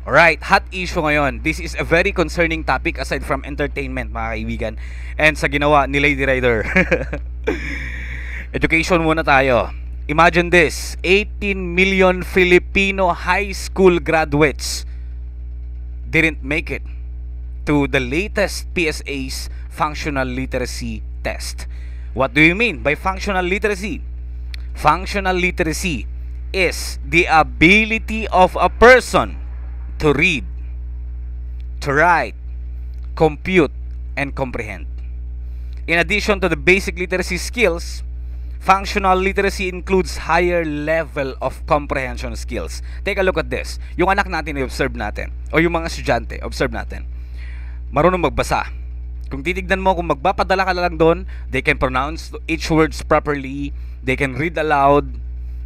Alright, hot issue ngayon. This is a very concerning topic aside from entertainment, mga kaibigan. And sa ginawa ni Lady Rider. Education muna tayo. Imagine this, 18 million Filipino high school graduates didn't make it to the latest PSA's functional literacy test. What do you mean by functional literacy? Functional literacy is the ability of a person to read, to write, compute, and comprehend. In addition to the basic literacy skills, functional literacy includes higher level of comprehension skills. Take a look at this. Yung anak natin, i-observe natin. O yung mga estudyante, observe natin. Marunong magbasa. Kung titignan mo, kung magpapadala ka lang doon, they can pronounce each words properly, they can read aloud,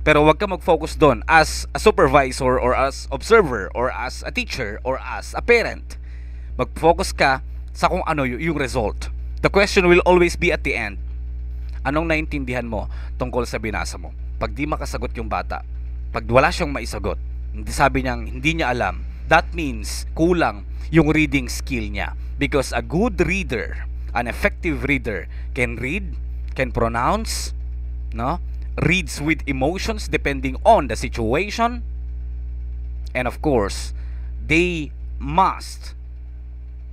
pero wag ka mag-focus doon as a supervisor or as observer or as a teacher or as a parent. Mag-focus ka sa kung ano yung result. The question will always be at the end. Anong naintindihan mo tungkol sa binasa mo? Pag di makasagot yung bata, pag wala siyang maisagot, hindi sabi niyang hindi niya alam, that means kulang yung reading skill niya. Because a good reader, an effective reader, can read, can pronounce, no? Reads with emotions depending on the situation, and of course they must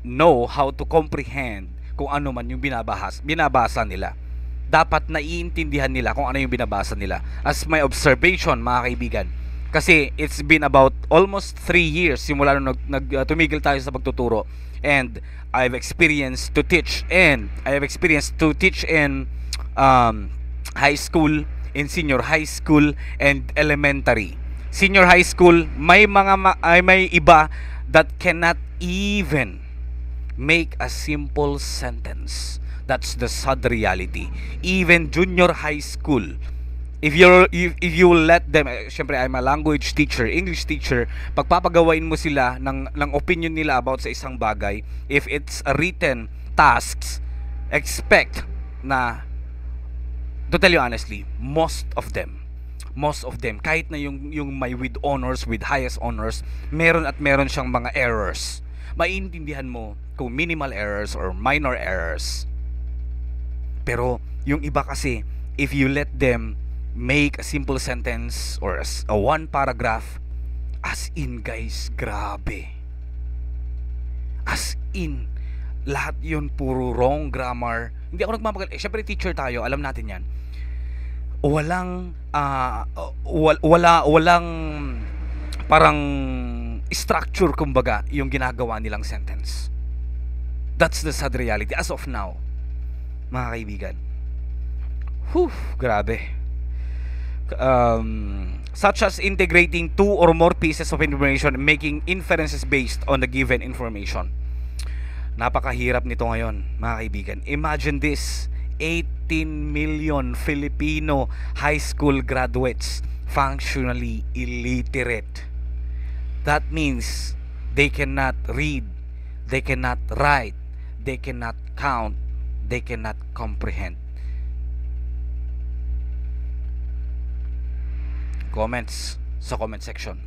know how to comprehend kung ano man yung binabasa nila. Dapat naiintindihan nila kung ano yung binabasa nila. As my observation, mga kaibigan, kasi it's been about almost 3 years simula nung tumigil tayo sa pagtuturo, and I've experienced to teach in high school, in senior high school and elementary. Senior high school, may iba that cannot even make a simple sentence. That's the sad reality. Even junior high school, if you let them, syempre I'm a language teacher, English teacher, pagpapagawain mo sila ng opinion nila about sa isang bagay, if it's a written tasks, expect na, to tell you honestly, most of them, kahit na yung may with honors, with highest honors, meron siyang mga errors. Maiintindihan mo kung minimal errors or minor errors. Pero yung iba kasi, if you let them make a simple sentence or a one paragraph, as in guys, grabe. As in, lahat yun puro wrong grammar. Hindi ako nagmamagal. Syempre teacher tayo, alam natin yan. Walang parang structure, kumbaga, yung ginagawa nilang sentence. That's the sad reality as of now, mga kaibigan. Grabe. Such as integrating 2 or more pieces of information, making inferences based on the given information. Napakahirap nito ngayon, mga kaibigan. Imagine this, 18 million Filipino high school graduates functionally illiterate. That means they cannot read, they cannot write, they cannot count, they cannot comprehend. Comments sa comment section.